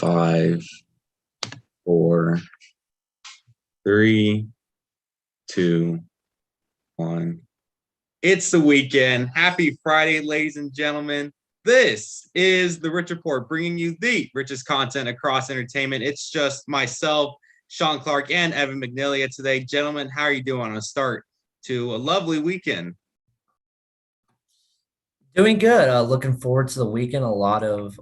5, 4, 3, 2, 1. It's the weekend. Happy Friday, ladies and gentlemen. This is the Rich Report, bringing you the richest content across entertainment. It's just myself, Sean Clark, and Evan McNelia today. Gentlemen, how are you doing on a start to a lovely weekend? Doing good. Looking forward to the weekend. A lot of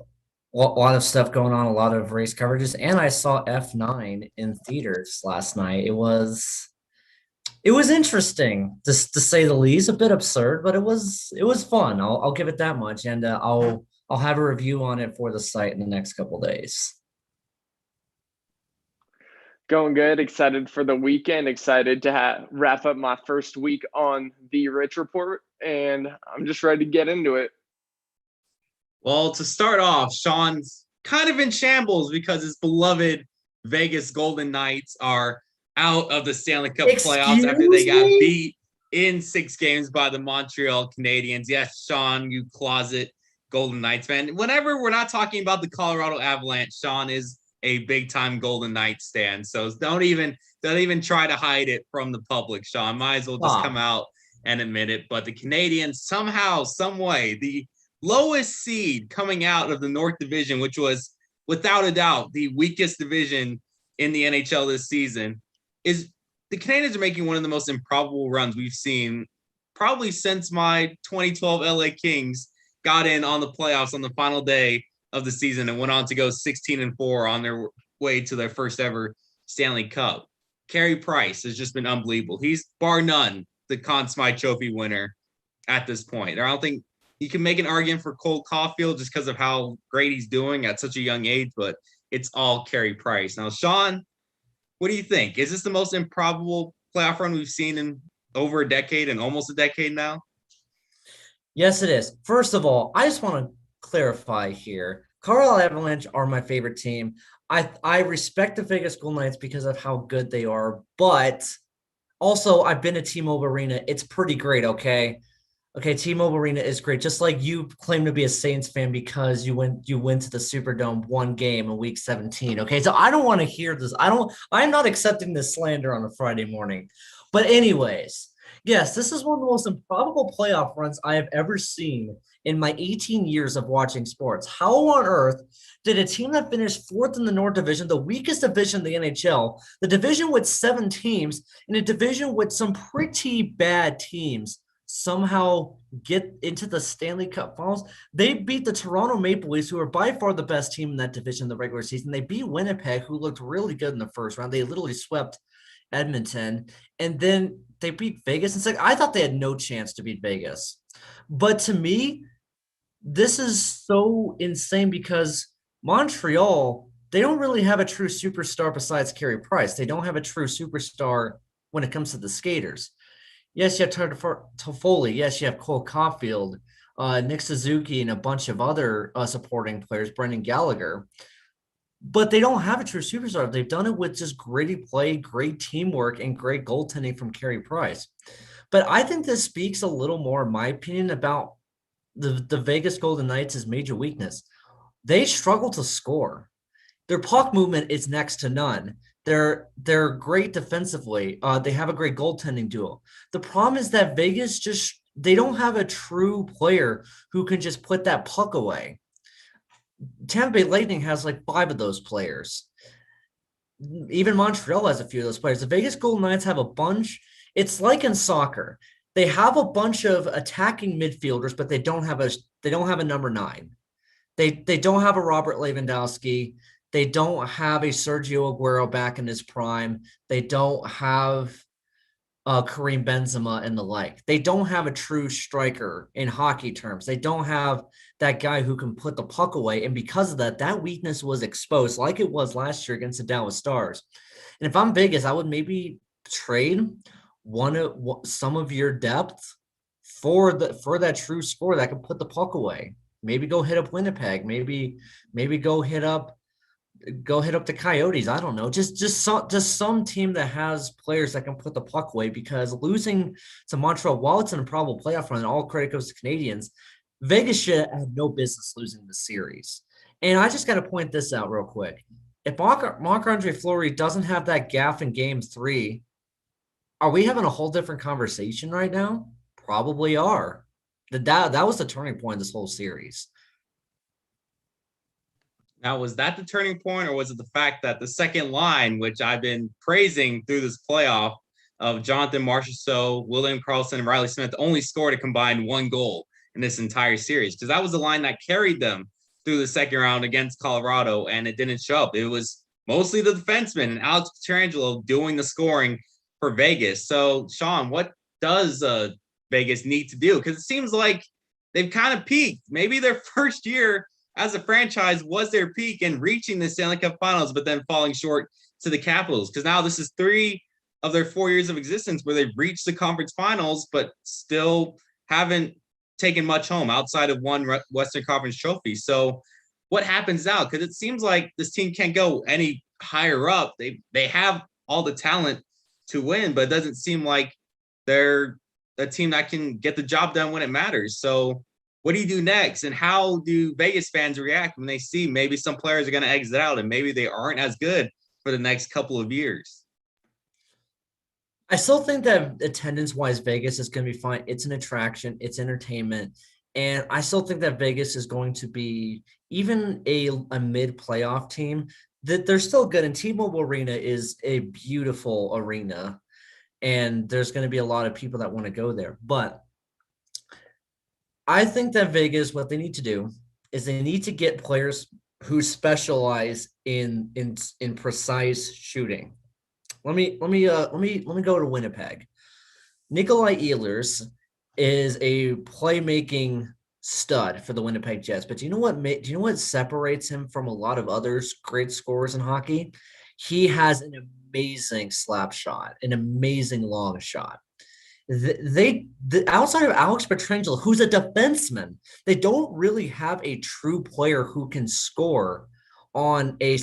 stuff going on. A lot of race coverages, and I saw F9 in theaters last night. It was interesting, to say the least. A bit absurd, but it was fun. I'll give it that much, and I'll have a review on it for the site in the next couple days. Going good. Excited for the weekend. Excited to wrap up my first week on the Rich Report, and I'm just ready to get into it. Well, to start off, Sean's kind of in shambles because his beloved Vegas Golden Knights are out of the Stanley Cup playoffs after they got beat in 6 games by the Montreal Canadiens. Yes, Sean, you closet Golden Knights fan. Whenever we're not talking about the Colorado Avalanche, Sean is a big-time Golden Knights fan. So don't even try to hide it from the public, Sean. Might as well just come out and admit it. But the Canadiens, somehow, some way, the lowest seed coming out of the North Division, which was without a doubt the weakest division in the NHL this season, is the Canadiens are making one of the most improbable runs we've seen probably since my 2012 LA Kings got in on the playoffs on the final day of the season and went on to go 16-4 on their way to their first ever Stanley Cup. Carey Price has just been unbelievable. He's bar none the Conn Smythe Trophy winner at this point. I don't think you can make an argument for Cole Caulfield just because of how great he's doing at such a young age, but it's all Carey Price. Now, Sean, what do you think? Is this the most improbable playoff run we've seen in over a decade and almost a decade now? Yes, it is. First of all, I just want to clarify here. Colorado Avalanche are my favorite team. I respect the Vegas Golden Knights because of how good they are, but also I've been to T-Mobile Arena. It's pretty great, okay? Okay, T-Mobile Arena is great. Just like you claim to be a Saints fan because you went to the Superdome one game in week 17. Okay, so I don't want to hear this. I'm not accepting this slander on a Friday morning. But anyways, yes, this is one of the most improbable playoff runs I have ever seen in my 18 years of watching sports. How on earth did a team that finished 4th in the North Division, the weakest division in the NHL, the division with 7 teams, in a division with some pretty bad teams, somehow get into the Stanley Cup Finals? They beat the Toronto Maple Leafs, who are by far the best team in that division in the regular season. They beat Winnipeg, who looked really good in the first round. They literally swept Edmonton, and then they beat Vegas. It's like, I thought they had no chance to beat Vegas. But to me, this is so insane because Montreal, they don't really have a true superstar besides Carey Price. They don't have a true superstar when it comes to the skaters. Yes, you have Toffoli. Yes, you have Cole Caulfield, Nick Suzuki, and a bunch of other supporting players, Brendan Gallagher. But they don't have a true superstar. They've done it with just gritty play, great teamwork, and great goaltending from Carey Price. But I think this speaks a little more, in my opinion, about the Vegas Golden Knights' major weakness. They struggle to score. Their puck movement is next to none. They're great defensively. They have a great goaltending duo. The problem is that Vegas they don't have a true player who can just put that puck away. Tampa Bay Lightning has like 5 of those players. Even Montreal has a few of those players. The Vegas Golden Knights have a bunch. It's like in soccer. They have a bunch of attacking midfielders, but they don't have a number 9. They don't have a Robert Lewandowski. They don't have a Sergio Aguero back in his prime. They don't have Kareem Benzema and the like. They don't have a true striker in hockey terms. They don't have that guy who can put the puck away. And because of that, that weakness was exposed like it was last year against the Dallas Stars. And if I'm Vegas, I would maybe trade some of your depth for that true scorer that can put the puck away. Maybe go hit up Winnipeg. Maybe go hit up the Coyotes. I don't know. Just some team that has players that can put the puck away, because losing to Montreal, while it's an improbable playoff run, and all credit goes to Canadians, Vegas had no business losing the series. And I just got to point this out real quick. If Marc-Andre Fleury doesn't have that gaff in game 3, are we having a whole different conversation right now? Probably are. That was the turning point of this whole series. Now, was that the turning point, or was it the fact that the second line, which I've been praising through this playoff, of Jonathan Marchessault, William Karlsson, and Riley Smith, only scored a combined 1 goal in this entire series? Because that was the line that carried them through the second round against Colorado, and it didn't show up. It was mostly the defenseman and Alex Pietrangelo doing the scoring for Vegas. So, Sean, what does Vegas need to do? Because it seems like they've kind of peaked. Maybe their first year as a franchise was their peak in reaching the Stanley Cup Finals, but then falling short to the Capitals. Because now this is 3 of their 4 years of existence where they've reached the conference finals, but still haven't taken much home outside of one Western Conference trophy. So what happens now? Because it seems like this team can't go any higher up. They have all the talent to win, but it doesn't seem like they're a team that can get the job done when it matters. So what do you do next? And how do Vegas fans react when they see maybe some players are going to exit out and maybe they aren't as good for the next couple of years? I still think that attendance-wise, Vegas is going to be fine. It's an attraction. It's entertainment. And I still think that Vegas is going to be even a mid-playoff team, that they're still good. And T-Mobile Arena is a beautiful arena. And there's going to be a lot of people that want to go there. But I think that Vegas, what they need to do is they need to get players who specialize in precise shooting. Let me go to Winnipeg. Nikolai Ehlers is a playmaking stud for the Winnipeg Jets. But do you know what separates him from a lot of other great scorers in hockey? He has an amazing slap shot, an amazing long shot. They outside of Alex Pietrangelo, who's a defenseman, they don't really have a true player who can score on a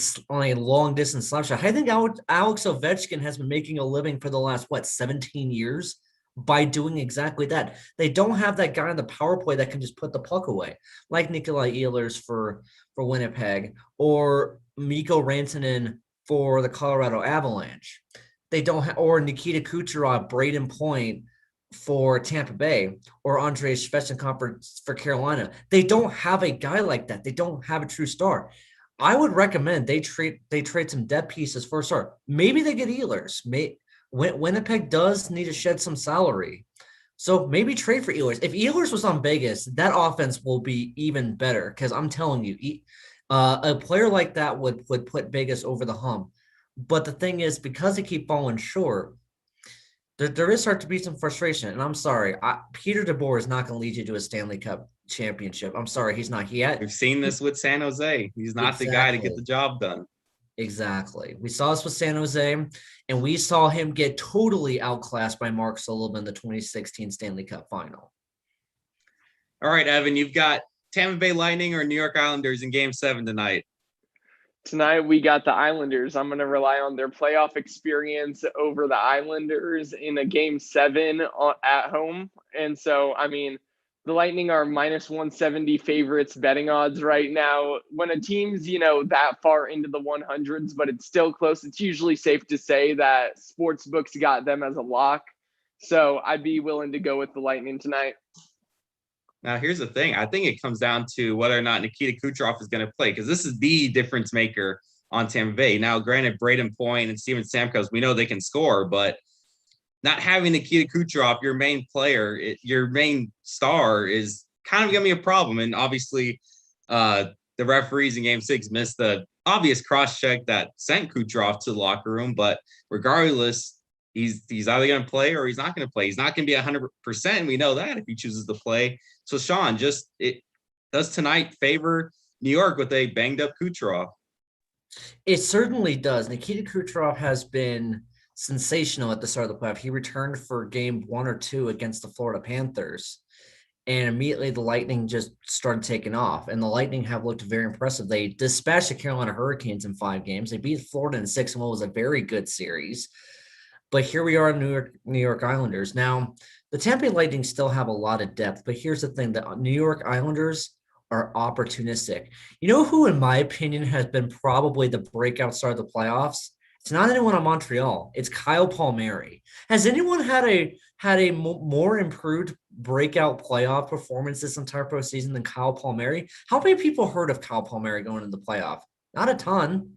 long distance slap shot. I think Alex Ovechkin has been making a living for the last 17 years by doing exactly that. They don't have that guy on the power play that can just put the puck away, like Nikolai Ehlers for Winnipeg or Mikko Rantanen for the Colorado Avalanche. They don't have, or Nikita Kucherov, Braden Point for Tampa Bay, or Andrei Svechnikov for Carolina. They don't have a guy like that. They don't have a true star. I would recommend they trade some depth pieces for a star. Maybe they get Ehlers. Winnipeg does need to shed some salary, so maybe trade for Ehlers. If Ehlers was on Vegas, that offense will be even better. Because I'm telling you, a player like that would put Vegas over the hump. But the thing is, because they keep falling short, there is start to be some frustration. And I'm sorry, Peter DeBoer is not going to lead you to a Stanley Cup championship. I'm sorry, he's not. We've seen this with San Jose. He's not the guy to get the job done. Exactly. We saw this with San Jose, and we saw him get totally outclassed by Mark Sullivan in the 2016 Stanley Cup final. All right, Evan, you've got Tampa Bay Lightning or New York Islanders in Game 7 tonight? Tonight, we got the Islanders. I'm going to rely on their playoff experience over the Islanders in a Game 7 at home. And so, I mean, the Lightning are minus 170 favorites betting odds right now. When a team's, that far into the 100s, but it's still close, it's usually safe to say that sportsbooks got them as a lock. So I'd be willing to go with the Lightning tonight. Now, here's the thing. I think it comes down to whether or not Nikita Kucherov is going to play, because this is the difference maker on Tampa Bay. Now, granted, Braden Point and Steven Stamkos, we know they can score, but not having Nikita Kucherov, your main player, your main star, is kind of going to be a problem. And obviously, the referees in Game 6 missed the obvious cross-check that sent Kucherov to the locker room. But regardless, he's either going to play or he's not going to play. He's not going to be 100%. We know that if he chooses to play. So, Sean, does tonight favor New York with a banged-up Kucherov? It certainly does. Nikita Kucherov has been sensational at the start of the playoff. He returned for Game 1 or 2 against the Florida Panthers, and immediately the Lightning just started taking off. And the Lightning have looked very impressive. They dispatched the Carolina Hurricanes in 5 games. They beat Florida in 6 in what was a very good series. But here we are in New York Islanders. Now, The Tampa Bay Lightning still have a lot of depth, but here's the thing: the New York Islanders are opportunistic. You know who, in my opinion, has been probably the breakout star of the playoffs? It's not anyone on Montreal. It's Kyle Palmieri. Has anyone had a more improved breakout playoff performance this entire postseason than Kyle Palmieri? How many people heard of Kyle Palmieri going into the playoff? Not a ton.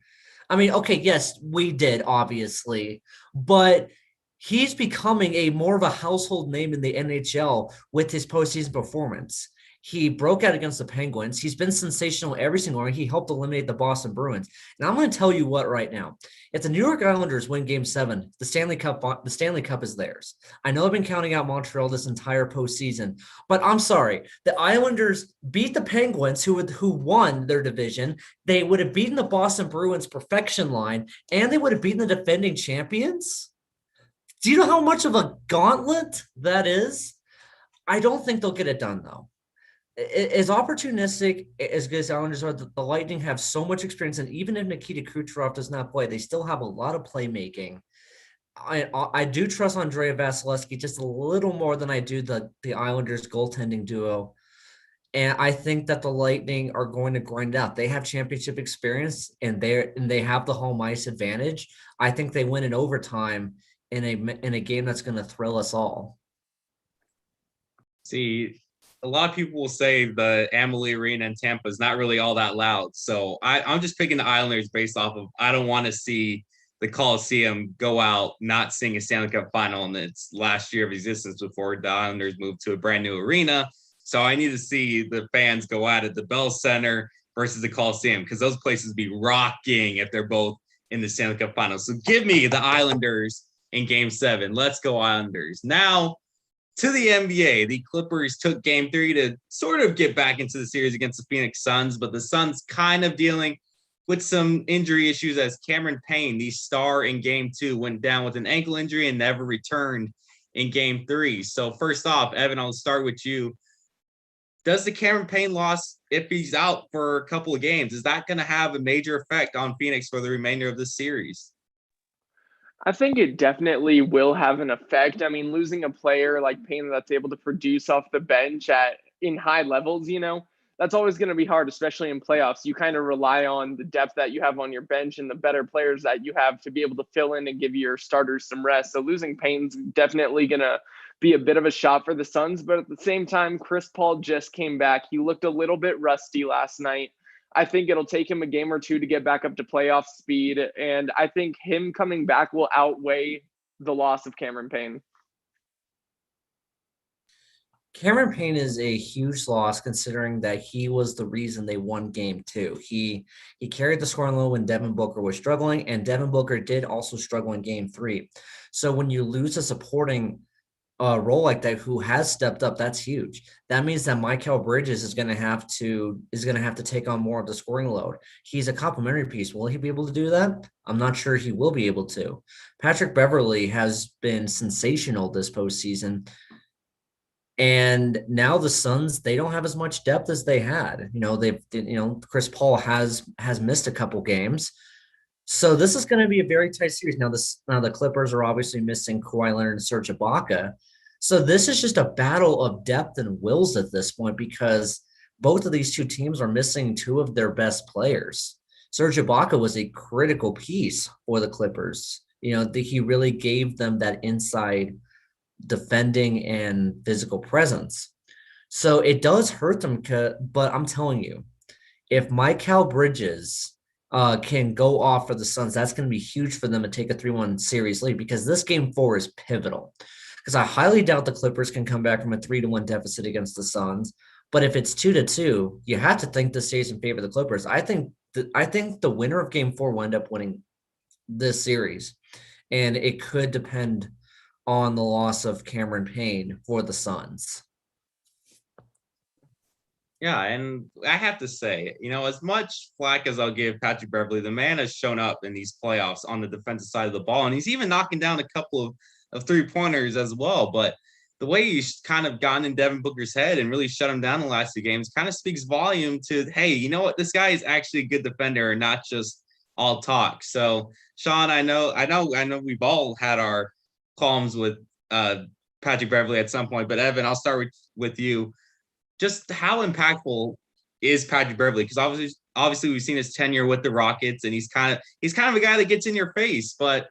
I mean, okay, yes, we did, obviously, but he's becoming a more of a household name in the NHL with his postseason performance. He broke out against the Penguins. He's been sensational every single round. He helped eliminate the Boston Bruins. And I'm going to tell you what right now. If the New York Islanders win Game 7, the Stanley Cup is theirs. I know I've been counting out Montreal this entire postseason, but I'm sorry. The Islanders beat the Penguins, who won their division. They would have beaten the Boston Bruins perfection line, and they would have beaten the defending champions. Do you know how much of a gauntlet that is? I don't think they'll get it done, though. As opportunistic as good as Islanders are, the Lightning have so much experience, and even if Nikita Kucherov does not play, they still have a lot of playmaking. I do trust Andrei Vasilevsky just a little more than I do the Islanders goaltending duo. And I think that the Lightning are going to grind out. They have championship experience, and they have the home ice advantage. I think they win in overtime in a game that's going to thrill us all. See, a lot of people will say the Amalie Arena in Tampa is not really all that loud. So I'm just picking the Islanders based off of I don't want to see the Coliseum go out not seeing a Stanley Cup final in its last year of existence before the Islanders moved to a brand new arena. So I need to see the fans go at it, the Bell Center versus the Coliseum, because those places be rocking if they're both in the Stanley Cup final. So give me the Islanders in Game 7. Let's go Islanders. Now, to the NBA, the Clippers took Game 3 to sort of get back into the series against the Phoenix Suns, but the Suns kind of dealing with some injury issues as Cameron Payne, the star in Game 2, went down with an ankle injury and never returned in Game 3. So first off, Evan, I'll start with you. Does the Cameron Payne loss, if he's out for a couple of games, is that going to have a major effect on Phoenix for the remainder of the series? I think it definitely will have an effect. I mean, losing a player like Payne that's able to produce off the bench in high levels, that's always going to be hard, especially in playoffs. You kind of rely on the depth that you have on your bench and the better players that you have to be able to fill in and give your starters some rest. So losing Payne's definitely going to be a bit of a shot for the Suns. But at the same time, Chris Paul just came back. He looked a little bit rusty last night. I think it'll take him a game or two to get back up to playoff speed. And I think him coming back will outweigh the loss of Cameron Payne. Cameron Payne is a huge loss considering that he was the reason they won Game 2. He carried the scoring load when Devin Booker was struggling, and Devin Booker did also struggle in Game 3. So when you lose a supporting role like that who has stepped up, that's huge. That means that Mikal Bridges is going to have to take on more of the scoring load. He's a complementary piece. Will he be able to do that? I'm not sure he will be able to. Patrick Beverley has been sensational this postseason. And now the Suns, they don't have as much depth as they had. Chris Paul has missed a couple games. So this is going to be a very tight series. Now the Clippers are obviously missing Kawhi Leonard and Serge Ibaka. So this is just a battle of depth and wills at this point because both of these two teams are missing two of their best players. Serge Ibaka was a critical piece for the Clippers. He really gave them that inside defending and physical presence. So it does hurt them, but I'm telling you, if Mikal Bridges can go off for the Suns, that's going to be huge for them to take a 3-1 series lead because this Game 4 is pivotal. Because I highly doubt the Clippers can come back from a 3-1 deficit against the Suns. But if it's 2-2, you have to think this stays in favor of the Clippers. I think the winner of Game 4 will end up winning this series, and it could depend on the loss of Cameron Payne for the Suns. Yeah, and I have to say, as much flack as I'll give Patrick Beverley, the man has shown up in these playoffs on the defensive side of the ball, and he's even knocking down a couple of three-pointers as well. But the way he's kind of gotten in Devin Booker's head and really shut him down the last 2 games kind of speaks volume to, hey, you know what? This guy is actually a good defender and not just all talk. So, Sean, I know we've all had our qualms with Patrick Beverley at some point. But Evan, I'll start with you. Just how impactful is Patrick Beverley? Because obviously we've seen his tenure with the Rockets, and he's kind of a guy that gets in your face. But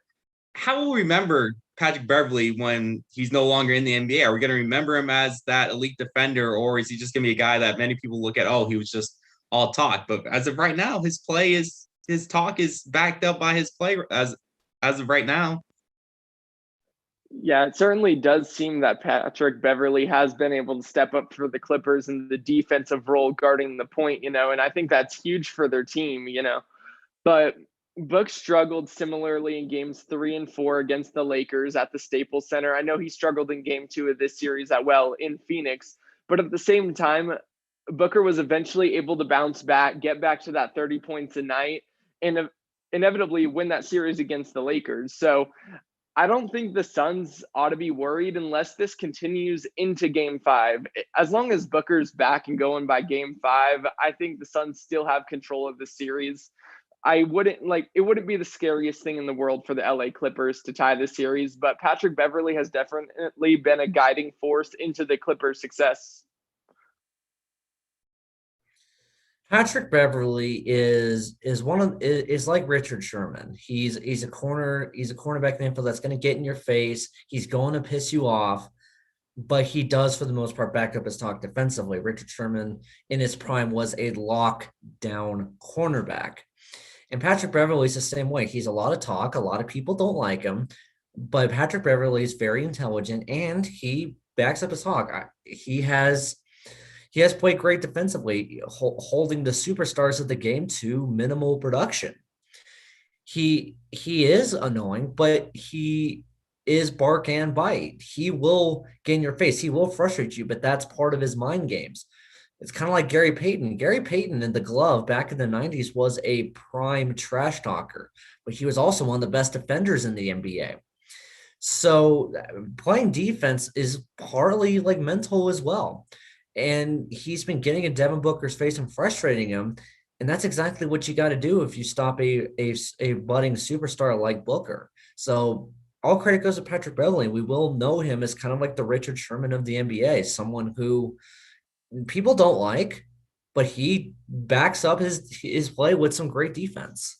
how will we remember Patrick Beverley when he's no longer in the NBA? Are we going to remember him as that elite defender, or is he just going to be a guy that many people look at, oh, he was just all talk? But as of right now, his talk is backed up by his play as of right now. Yeah, it certainly does seem that Patrick Beverley has been able to step up for the Clippers in the defensive role guarding the point, and I think that's huge for their team, But Book struggled similarly in games 3 and 4 against the Lakers at the Staples Center. I know he struggled in game 2 of this series in Phoenix, but at the same time, Booker was eventually able to bounce back, get back to that 30 points a night, and inevitably win that series against the Lakers. So I don't think the Suns ought to be worried unless this continues into game 5. As long as Booker's back and going by game 5, I think the Suns still have control of the series. It wouldn't be the scariest thing in the world for the LA Clippers to tie the series, but Patrick Beverley has definitely been a guiding force into the Clippers' success. Patrick Beverley is like Richard Sherman. He's a cornerback in the infield that's going to get in your face. He's going to piss you off, but he does for the most part back up his talk defensively. Richard Sherman in his prime was a lockdown cornerback. And Patrick Beverley is the same way. He's a lot of talk. A lot of people don't like him, but Patrick Beverley is very intelligent and he backs up his talk. He has played great defensively, holding the superstars of the game to minimal production. He is annoying, but he is bark and bite. He will get in your face. He will frustrate you, but that's part of his mind games. It's kind of like Gary Payton. Gary Payton in the glove back in the 90s was a prime trash talker, but he was also one of the best defenders in the NBA. So playing defense is partly like mental as well. And he's been getting in Devin Booker's face and frustrating him. And that's exactly what you got to do if you stop a budding superstar like Booker. So all credit goes to Patrick Beverley. We will know him as kind of like the Richard Sherman of the NBA, someone who people don't like, but he backs up his play with some great defense.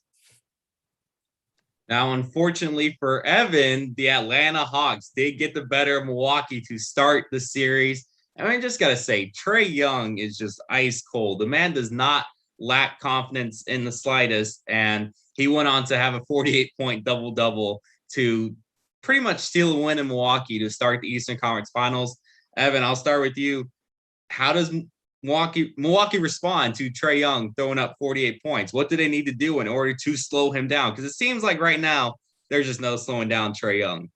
Now, unfortunately for Evan, the Atlanta Hawks did get the better of Milwaukee to start the series. And I just got to say, Trae Young is just ice cold. The man does not lack confidence in the slightest. And he went on to have a 48-point double-double to pretty much steal a win in Milwaukee to start the Eastern Conference Finals. Evan, I'll start with you. How does Milwaukee respond to Trae Young throwing up 48 points? What do they need to do in order to slow him down? Because it seems like right now there's just no slowing down Trae Young.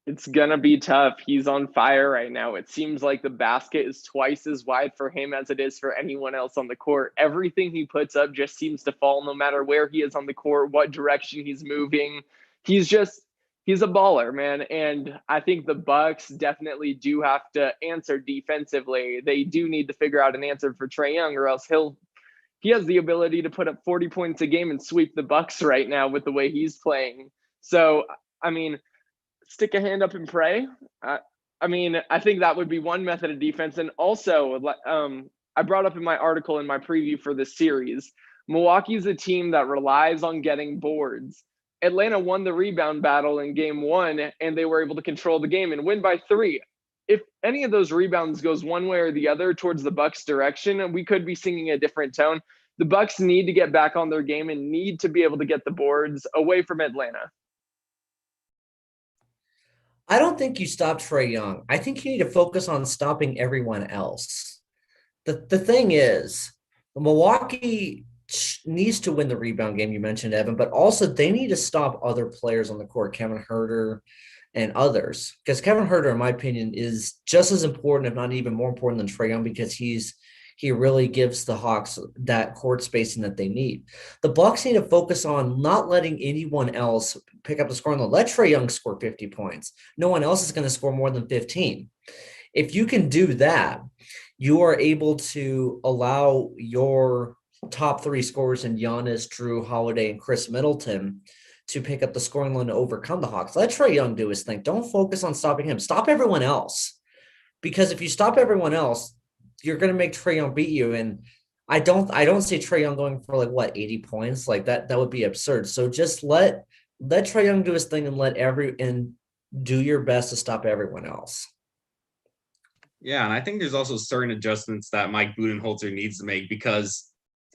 It's going to be tough. He's on fire right now. It seems like the basket is twice as wide for him as it is for anyone else on the court. Everything he puts up just seems to fall no matter where he is on the court, what direction he's moving. He's a baller, man. And I think the Bucks definitely do have to answer defensively. They do need to figure out an answer for Trae Young, or else he has the ability to put up 40 points a game and sweep the Bucks right now with the way he's playing. So, I mean, stick a hand up and pray. I think that would be one method of defense. And also, I brought up in my article in my preview for this series, Milwaukee's a team that relies on getting boards. Atlanta won the rebound battle in game 1, and they were able to control the game and win by 3. If any of those rebounds goes one way or the other towards the Bucks' direction, we could be singing a different tone. The Bucks need to get back on their game and need to be able to get the boards away from Atlanta. I don't think you stop Trae Young. I think you need to focus on stopping everyone else. The thing is, Milwaukee needs to win the rebound game, you mentioned, Evan, but also they need to stop other players on the court, Kevin Huerter and others, because Kevin Huerter, in my opinion, is just as important, if not even more important than Trae Young, because he really gives the Hawks that court spacing that they need. The Bucks need to focus on not letting anyone else pick up the score. Let Trae Young score 50 points. No one else is going to score more than 15. If you can do that, you are able to allow your top 3 scorers in Giannis, Drew Holiday, and Chris Middleton to pick up the scoring load to overcome the Hawks. Let Trae Young do his thing. Don't focus on stopping him. Stop everyone else. Because if you stop everyone else, you're going to make Trae Young beat you. And I don't see Trae Young going for 80 points. That would be absurd. So just let Trae Young do his thing and do your best to stop everyone else. Yeah, and I think there's also certain adjustments that Mike Budenholzer needs to make, because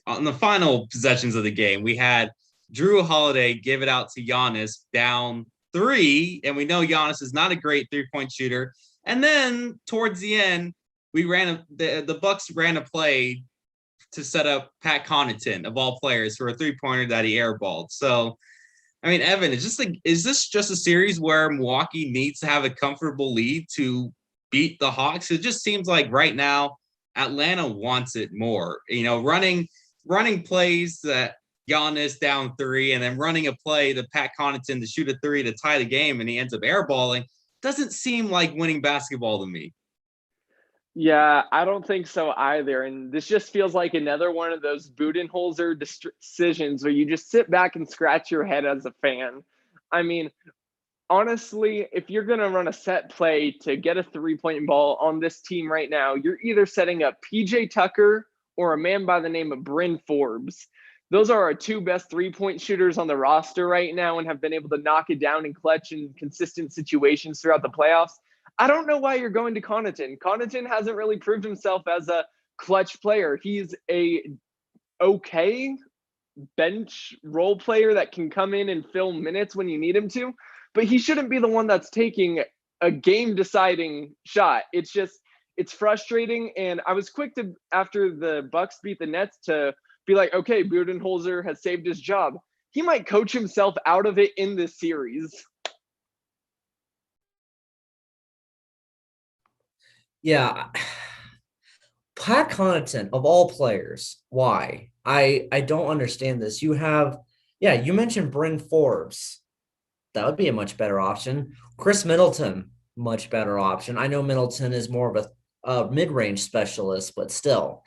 on the final possessions of the game, we had Drew Holiday give it out to Giannis down 3, and we know Giannis is not a great three-point shooter. And then towards the end, the Bucks ran a play to set up Pat Connaughton, of all players, for a three-pointer that he airballed. So, I mean, Evan, is this just a series where Milwaukee needs to have a comfortable lead to beat the Hawks? It just seems like right now Atlanta wants it more. Running plays that Giannis down 3, and then running a play to Pat Connaughton to shoot a 3 to tie the game, and he ends up airballing, doesn't seem like winning basketball to me. Yeah, I don't think so either. And this just feels like another one of those Budenholzer decisions where you just sit back and scratch your head as a fan. I mean, honestly, if you're going to run a set play to get a three-point ball on this team right now, you're either setting up PJ Tucker or a man by the name of Bryn Forbes. Those are our 2 best three-point shooters on the roster right now and have been able to knock it down in clutch and consistent situations throughout the playoffs. I don't know why you're going to Connaughton. Connaughton hasn't really proved himself as a clutch player. He's a okay bench role player that can come in and fill minutes when you need him to, but he shouldn't be the one that's taking a game-deciding shot. It's frustrating, and I was quick to, after the Bucks beat the Nets, to be like, okay, Budenholzer has saved his job. He might coach himself out of it in this series. Yeah. Pat Connaughton, of all players, why? I don't understand this. You mentioned Bryn Forbes. That would be a much better option. Chris Middleton, much better option. I know Middleton is more of a mid-range specialist, but still.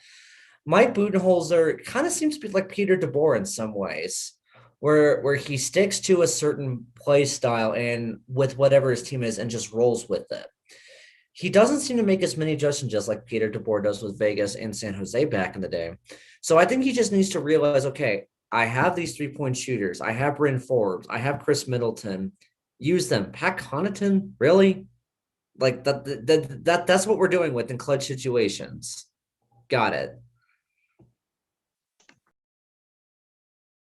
Mike Budenholzer kind of seems to be like Peter DeBoer in some ways, where he sticks to a certain play style and with whatever his team is and just rolls with it. He doesn't seem to make as many adjustments just like Peter DeBoer does with Vegas and San Jose back in the day. So I think he just needs to realize, okay, I have these three-point shooters. I have Bryn Forbes. I have Chris Middleton. Use them. Pat Connaughton, really? That's what we're doing with in clutch situations. Got it.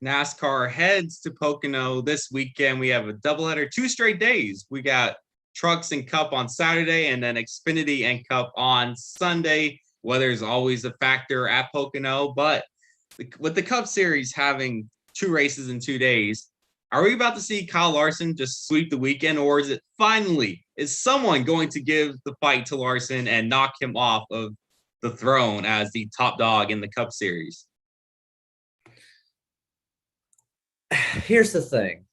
NASCAR heads to Pocono this weekend. We have a doubleheader, 2 straight days. We got Trucks and Cup on Saturday, and then Xfinity and Cup on Sunday. Weather is always a factor at Pocono, but with the Cup Series having 2 races in 2 days, are we about to see Kyle Larson just sweep the weekend, or is someone going to give the fight to Larson and knock him off of the throne as the top dog in the Cup Series? Here's the thing.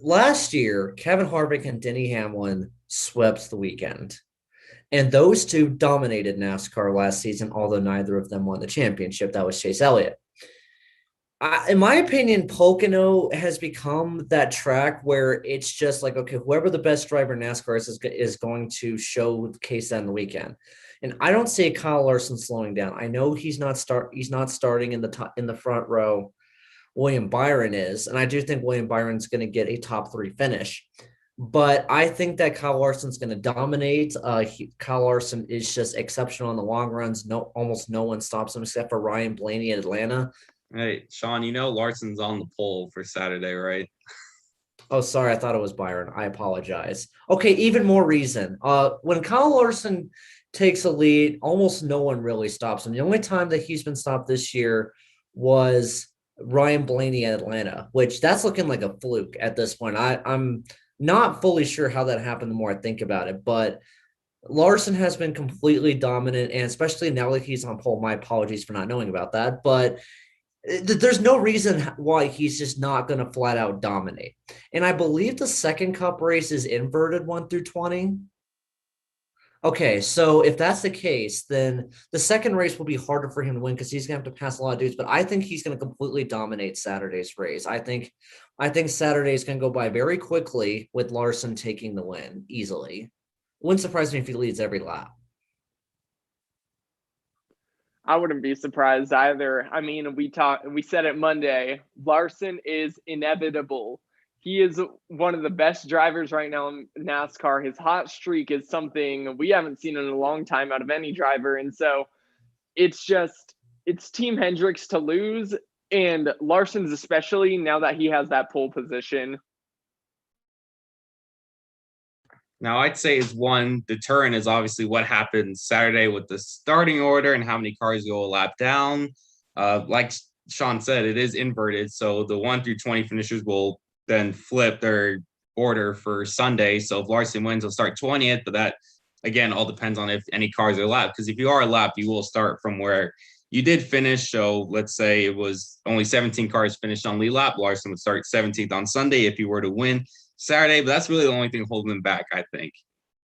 Last year, Kevin Harvick and Denny Hamlin swept the weekend. And those two dominated NASCAR last season, although neither of them won the championship. That was Chase Elliott. In my opinion, Pocono has become that track where it's just like, okay, whoever the best driver in NASCAR is going to show the case on the weekend. And I don't see Kyle Larson slowing down. I know he's not starting in the front row. William Byron is, and I do think William Byron's going to get a top 3 finish. But I think that Kyle Larson's going to dominate. Kyle Larson is just exceptional in the long runs. Almost no one stops him except for Ryan Blaney at Atlanta. Hey, Sean, Larson's on the poll for Saturday, right? Oh, sorry. I thought it was Byron. I apologize. Okay, even more reason. When Kyle Larson takes a lead, almost no one really stops him. The only time that he's been stopped this year was Ryan Blaney at Atlanta, which that's looking like a fluke at this point. I'm not fully sure how that happened the more I think about it, but Larson has been completely dominant, and especially now that he's on pole. My apologies for not knowing about that, but there's no reason why he's just not going to flat out dominate. And I believe the second Cup race is inverted 1 through 20. Okay, so if that's the case, then the second race will be harder for him to win because he's gonna have to pass a lot of dudes. But I think he's gonna completely dominate Saturday's race. I think Saturday's gonna go by very quickly with Larson taking the win easily. Wouldn't surprise me if he leads every lap. I wouldn't be surprised either. I mean, we said it Monday. Larson is inevitable. He is one of the best drivers right now in NASCAR. His hot streak is something we haven't seen in a long time out of any driver. And so it's Team Hendricks to lose, and Larson's especially now that he has that pole position. Now, I'd say is one deterrent is obviously what happens Saturday with the starting order and how many cars go a lap down. Like Sean said, it is inverted. So the 1 through 20 finishers will then flip their order for Sunday. So if Larson wins, he'll start 20th. But that, again, all depends on if any cars are lapped. Because if you are lapped, you will start from where you did finish. So let's say it was only 17 cars finished on lead lap. Larson would start 17th on Sunday if he were to win Saturday, but that's really the only thing holding him back, I think.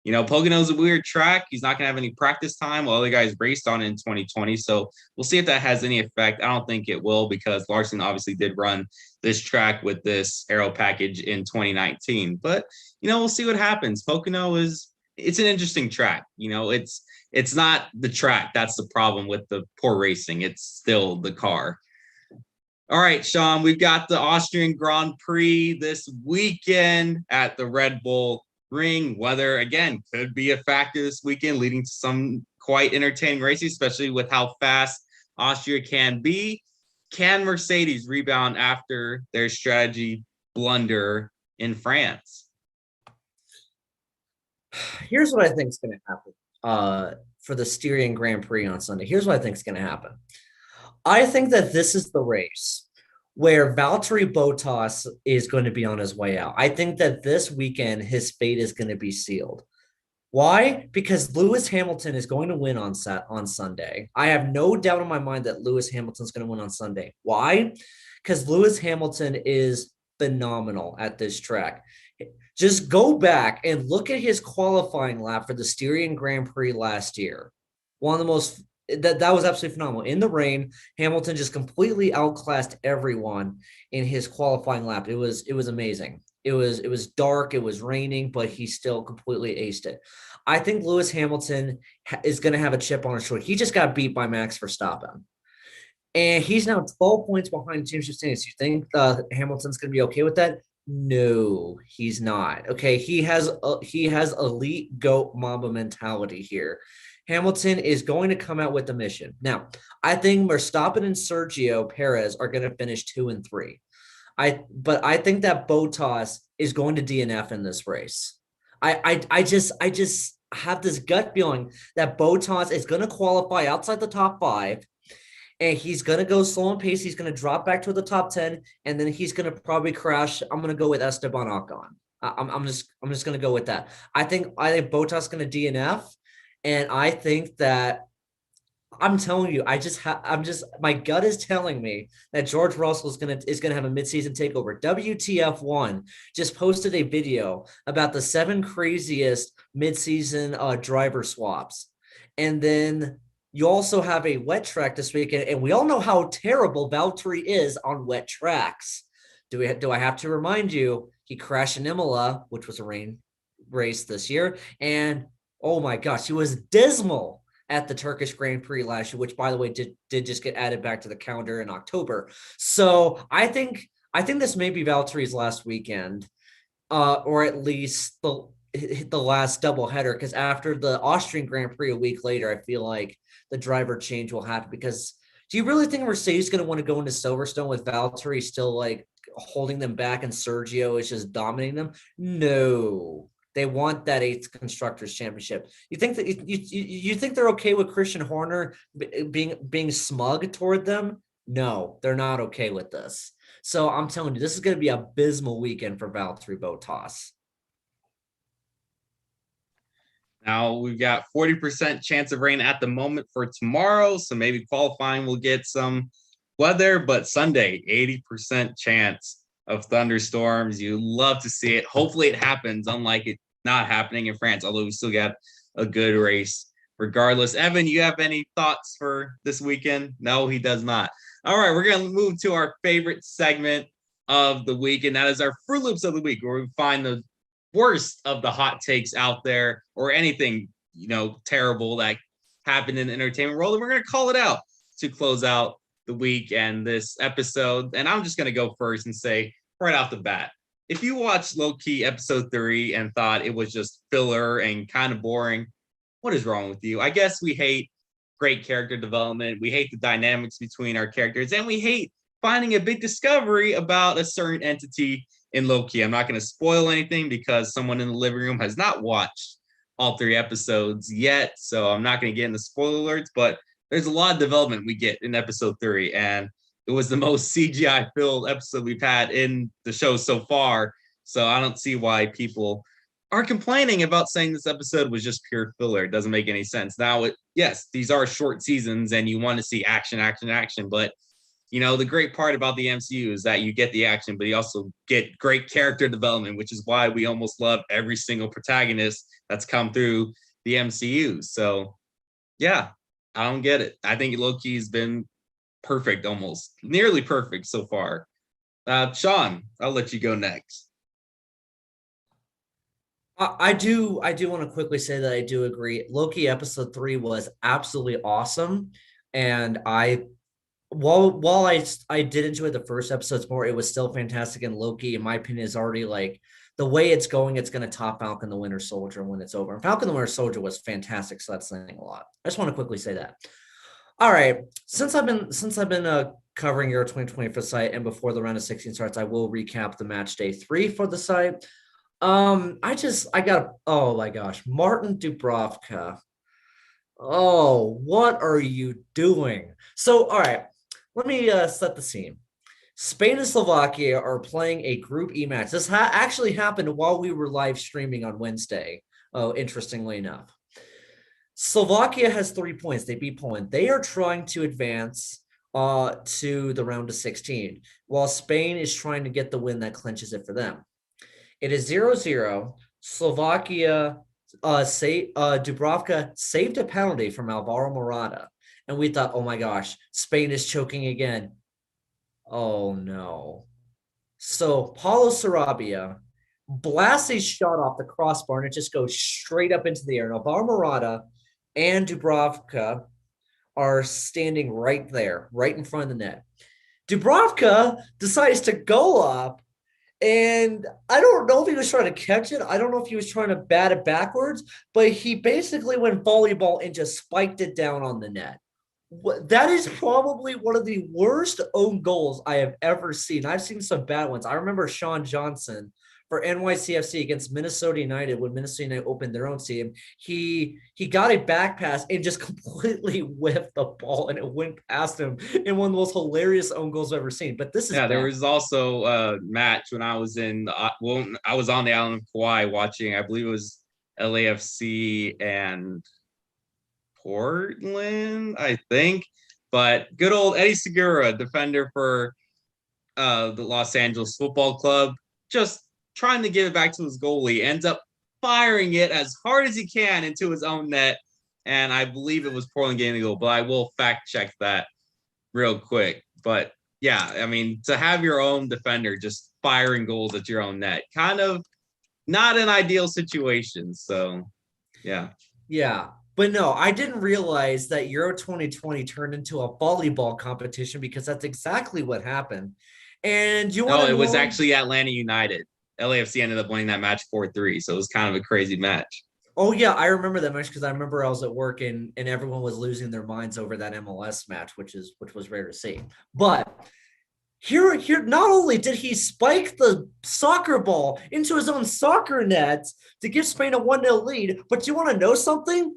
You know, Pocono's a weird track. He's not going to have any practice time while other guys raced on it in 2020. So we'll see if that has any effect. I don't think it will because Larson obviously did run this track with this aero package in 2019. But, you know, we'll see what happens. Pocono it's an interesting track. You know, it's not the track. That's the problem with the poor racing. It's still the car. All right, Sean, we've got the Austrian Grand Prix this weekend at the Red Bull Ring. Weather, again, could be a factor this weekend, leading to some quite entertaining races, especially with how fast Austria can be. Can Mercedes rebound after their strategy blunder in France? Here's what I think is going to happen for the Styrian Grand Prix on Sunday. Here's what I think is going to happen. I think that this is the race where Valtteri Bottas is going to be on his way out. I think that this weekend his fate is going to be sealed. Why? Because Lewis Hamilton is going to win on Sunday. I have no doubt in my mind that Lewis Hamilton's going to win on Sunday. Why? Because Lewis Hamilton is phenomenal at this track. Just go back and look at his qualifying lap for the Styrian Grand Prix last year. One of the most that was absolutely phenomenal. In the rain, Hamilton just completely outclassed everyone in his qualifying lap. It was amazing. It was dark, it was raining, but he still completely aced it. I think Lewis Hamilton is going to have a chip on his shoulder. He just got beat by Max Verstappen. And he's now 12 points behind James Justinus. You think Hamilton's going to be okay with that? No, he's not. Okay, he has elite GOAT Mamba mentality here. Hamilton is going to come out with a mission. Now, I think Verstappen and Sergio Perez are going to finish 2 and 3. But I think that Bottas is going to DNF in this race. I just have this gut feeling that Bottas is going to qualify outside the top 5, and he's going to go slow and pace. He's going to drop back to the top 10, and then he's going to probably crash. I'm going to go with Esteban Ocon. I'm just going to go with that. I think Bottas is going to DNF. And I think that I'm telling you, my gut is telling me that George Russell is gonna have a midseason takeover. WTF1 just posted a video about the 7 craziest midseason driver swaps, and then you also have a wet track this weekend, and we all know how terrible Valtteri is on wet tracks. Do I have to remind you? He crashed in Imola, which was a rain race this year, and oh my gosh, he was dismal at the Turkish Grand Prix last year, which, by the way, did just get added back to the calendar in October. So I think this may be Valtteri's last weekend, or at least the last doubleheader. Because after the Austrian Grand Prix a week later, I feel like the driver change will happen. Because do you really think Mercedes is going to want to go into Silverstone with Valtteri still like holding them back and Sergio is just dominating them? No. They want that 8th Constructors Championship. You think that you think they're okay with Christian Horner being smug toward them? No, they're not okay with this. So I'm telling you, this is going to be an abysmal weekend for Valtteri Bottas. Now we've got 40% chance of rain at the moment for tomorrow, so maybe qualifying will get some weather, but Sunday, 80% chance of thunderstorms. You love to see it. Hopefully it happens, unlike it not happening in France, although we still got a good race regardless. Evan, you have any thoughts for this weekend? No, he does not. All right, we're going to move to our favorite segment of the week, and that is our Fruit Loops of the week, where we find the worst of the hot takes out there or anything, terrible that happened in the entertainment world. And we're going to call it out to close out the week and this episode. And I'm just going to go first and say right off the bat, if you watched low-key episode 3 and thought it was just filler and kind of boring, what is wrong with you? I guess we hate great character development. We hate the dynamics between our characters, and we hate finding a big discovery about a certain entity in low-key. I'm not going to spoil anything because someone in the living room has not watched all 3 episodes yet, so I'm not going to get into spoiler alerts, but there's a lot of development we get in episode 3, and it was the most CGI-filled episode we've had in the show so far, so I don't see why people are complaining about saying this episode was just pure filler. It doesn't make any sense. Now, yes, these are short seasons, and you want to see action, but the great part about the MCU is that you get the action, but you also get great character development, which is why we almost love every single protagonist that's come through the MCU. So, yeah, I don't get it. I think Loki has been perfect, almost nearly perfect so far. Sean, I'll let you go next. I do want to quickly say that I do agree. Loki episode 3 was absolutely awesome, and while I did enjoy the first episodes more, it was still fantastic. And Loki, in my opinion, is already like the way it's going. It's going to top Falcon the Winter Soldier when it's over. And Falcon the Winter Soldier was fantastic, so that's saying a lot. I just want to quickly say that. All right, since I've been covering Euro 2020 for the site, and before the round of 16 starts, I will recap the match day 3 for the site. Oh my gosh, Martin Dubravka. Oh, what are you doing? So, all right, let me set the scene. Spain and Slovakia are playing a Group E match. This actually happened while we were live streaming on Wednesday. Oh, interestingly enough. Slovakia has 3 points. They beat Poland. They are trying to advance to the round of 16, while Spain is trying to get the win that clinches it for them. It is 0-0. Slovakia, Dubravka saved a penalty from Alvaro Morata. And we thought, oh my gosh, Spain is choking again. Oh no. So Paulo Sarabia blasts a shot off the crossbar, and it just goes straight up into the air. And Alvaro Morata and Dubravka are standing right there, right in front of the net. Dubravka decides to go up, and I don't know if he was trying to catch it. I don't know if he was trying to bat it backwards, but he basically went volleyball and just spiked it down on the net. That is probably one of the worst own goals I have ever seen. I've seen some bad ones. I remember Sean Johnson for NYCFC against Minnesota United when Minnesota United opened their own stadium. He got a back pass and just completely whiffed the ball, and it went past him in one of the most hilarious own goals I've ever seen. But this is bad. There was also a match when I was I was on the island of Kauai watching, I believe it was LAFC and Portland, I think. But good old Eddie Segura, defender for the Los Angeles Football Club, just trying to give it back to his goalie, ends up firing it as hard as he can into his own net. And I believe it was Portland getting the goal, but I will fact check that real quick. But yeah, I mean, to have your own defender just firing goals at your own net, kind of not an ideal situation. So, yeah. Yeah. But no, I didn't realize that Euro 2020 turned into a volleyball competition, because that's exactly what happened. And it was actually Atlanta United. LAFC ended up winning that match 4-3, so it was kind of a crazy match. Oh yeah, I remember that match because I remember I was at work and everyone was losing their minds over that MLS match, which was rare to see. But here, not only did he spike the soccer ball into his own soccer net to give Spain a 1-0 lead, but you want to know something?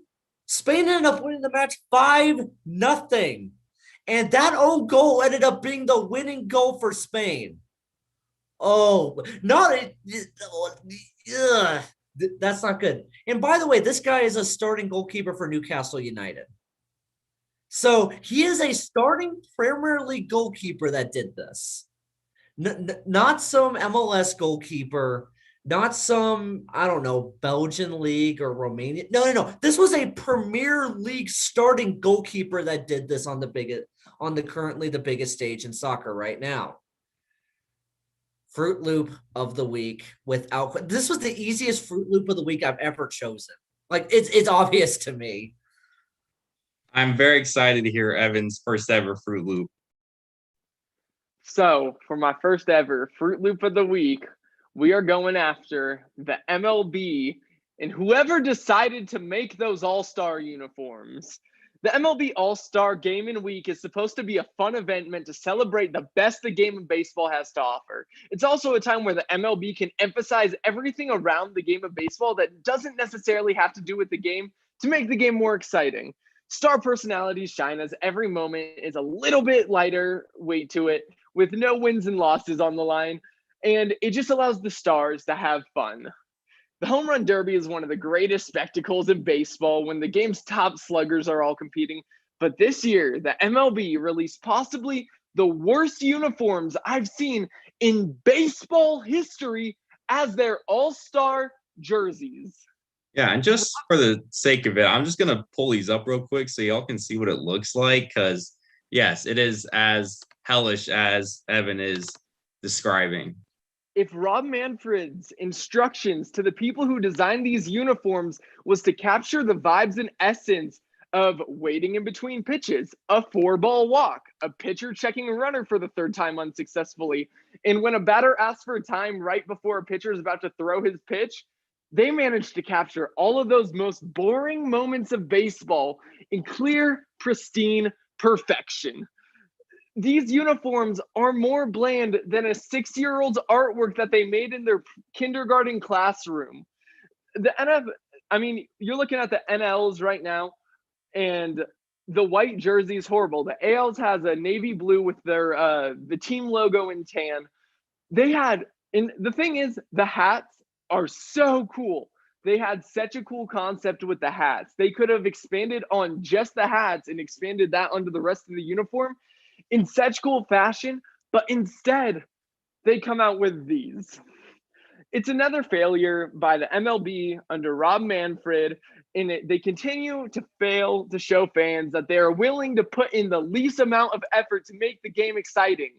Spain ended up winning the match 5-0. And that own goal ended up being the winning goal for Spain. Oh, that's not good. And by the way, this guy is a starting goalkeeper for Newcastle United. So he is a starting Premier League goalkeeper that did this. Not some MLS goalkeeper Not some, I don't know, Belgian league or Romania. No. This was a Premier League starting goalkeeper that did this on the currently the biggest stage in soccer right now. Fruit Loop of the week without this was the easiest Fruit Loop of the week I've ever chosen. Like it's obvious to me. I'm very excited to hear Evan's first ever Fruit Loop. So for my first ever Fruit Loop of the week, we are going after the MLB and whoever decided to make those All-Star uniforms. The MLB All-Star Game and Week is supposed to be a fun event meant to celebrate the best the game of baseball has to offer. It's also a time where the MLB can emphasize everything around the game of baseball that doesn't necessarily have to do with the game to make the game more exciting. Star personalities shine as every moment is a little bit lighter weight to it, with no wins and losses on the line, and it just allows the stars to have fun. The Home Run Derby is one of the greatest spectacles in baseball when the game's top sluggers are all competing. But this year, the MLB released possibly the worst uniforms I've seen in baseball history as their all-star jerseys. Yeah, and just for the sake of it, I'm just gonna pull these up real quick so y'all can see what it looks like. Because yes, it is as hellish as Evan is describing. If Rob Manfred's instructions to the people who designed these uniforms was to capture the vibes and essence of waiting in between pitches, a 4-ball walk, a pitcher checking a runner for the third time unsuccessfully, and when a batter asks for time right before a pitcher is about to throw his pitch, they managed to capture all of those most boring moments of baseball in clear, pristine perfection. These uniforms are more bland than a 6-year-old's artwork that they made in their kindergarten classroom. You're looking at the NLs right now, and the white jersey is horrible. The ALLEZ has a navy blue with their the team logo in tan. And the thing is, the hats are so cool. They had such a cool concept with the hats. They could have expanded on just the hats and expanded that onto the rest of the uniform in such cool fashion, but instead they come out with these. It's another failure by the MLB under Rob Manfred, and they continue to fail to show fans that they are willing to put in the least amount of effort to make the game exciting.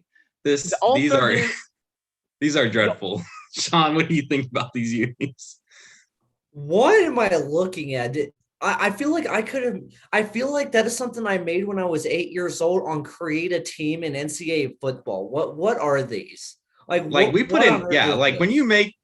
These are dreadful. Sean, what do you think about these unis? What am I looking at? I feel like I feel like that is something I made when I was 8 years old on Create a Team in NCAA football. What are these? We put in, yeah, like when you make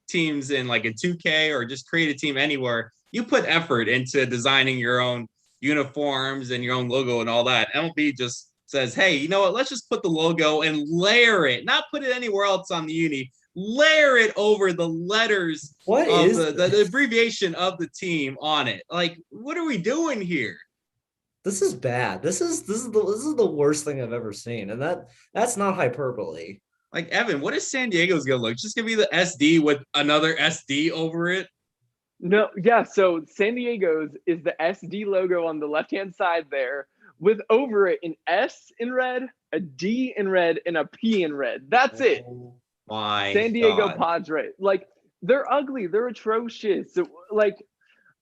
teams in like a 2K or just create a team anywhere, you put effort into designing your own uniforms and your own logo and all that. MLB just says, hey, you know what? Let's just put the logo and layer it, not put it anywhere else on the uni. Layer it over the letters of the abbreviation of the team on it. Like, what are we doing here? This is bad. This is the worst thing I've ever seen, and that's not hyperbole. Like, Evan, what is San Diego's gonna look? Just gonna be the SD with another SD over it? No, yeah. So San Diego's is the SD logo on the left-hand side there, with over it an S in red, a D in red, and a P in red. That's it. My San Diego God. Padres. Like, they're ugly. They're atrocious. Like,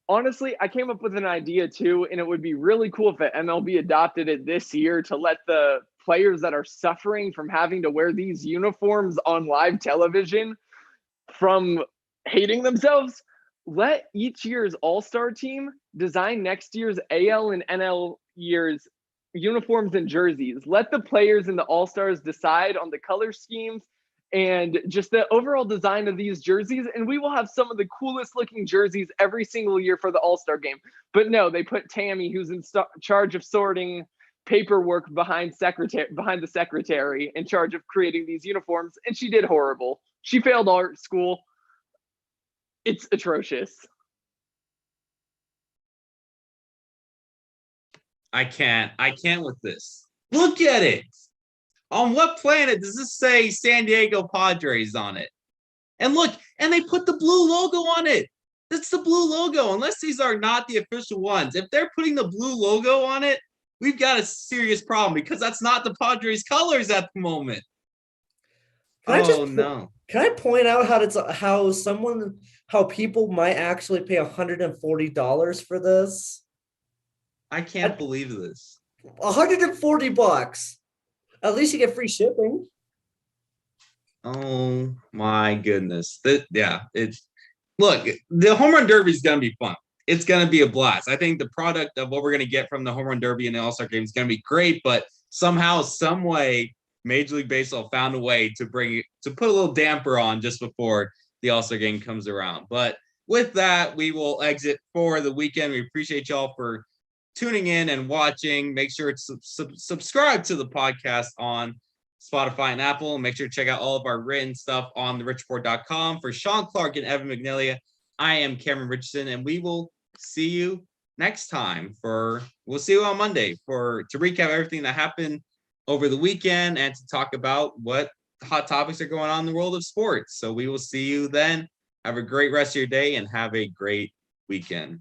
honestly, I came up with an idea too, and it would be really cool if the MLB adopted it this year to let the players that are suffering from having to wear these uniforms on live television from hating themselves, let each year's All-Star team design next year's AL and NL year's uniforms and jerseys. Let the players and the All-Stars decide on the color schemes and just the overall design of these jerseys, and we will have some of the coolest looking jerseys every single year for the All-Star game. But no, they put Tammy, who's in charge of sorting paperwork behind the secretary, in charge of creating these uniforms, and she did horrible. She failed art school. It's atrocious. I can't with this. Look at it. On what planet does this say San Diego Padres on it? And look, and they put the blue logo on it. That's the blue logo, unless these are not the official ones. If they're putting the blue logo on it, we've got a serious problem because that's not the Padres colors at the moment. No. Can I point out how people might actually pay $140 for this? I can't believe this. $140. At least you get free shipping. Oh my goodness. Look, the home run derby is gonna be fun. It's gonna be a blast. I think the product of what we're gonna get from the home run derby and the All-Star game is gonna be great, but somehow, some way, Major League Baseball found a way to put a little damper on just before the All-Star game comes around. But with that, we will exit for the weekend. We appreciate y'all for tuning in and watching. Make sure to subscribe to the podcast on Spotify and Apple. Make sure to check out all of our written stuff on therichport.com. For Sean, Clark, and Evan McNelia, I am Cameron Richardson, and we will see you next time. We'll see you on Monday to recap everything that happened over the weekend and to talk about what hot topics are going on in the world of sports. So we will see you then. Have a great rest of your day and have a great weekend.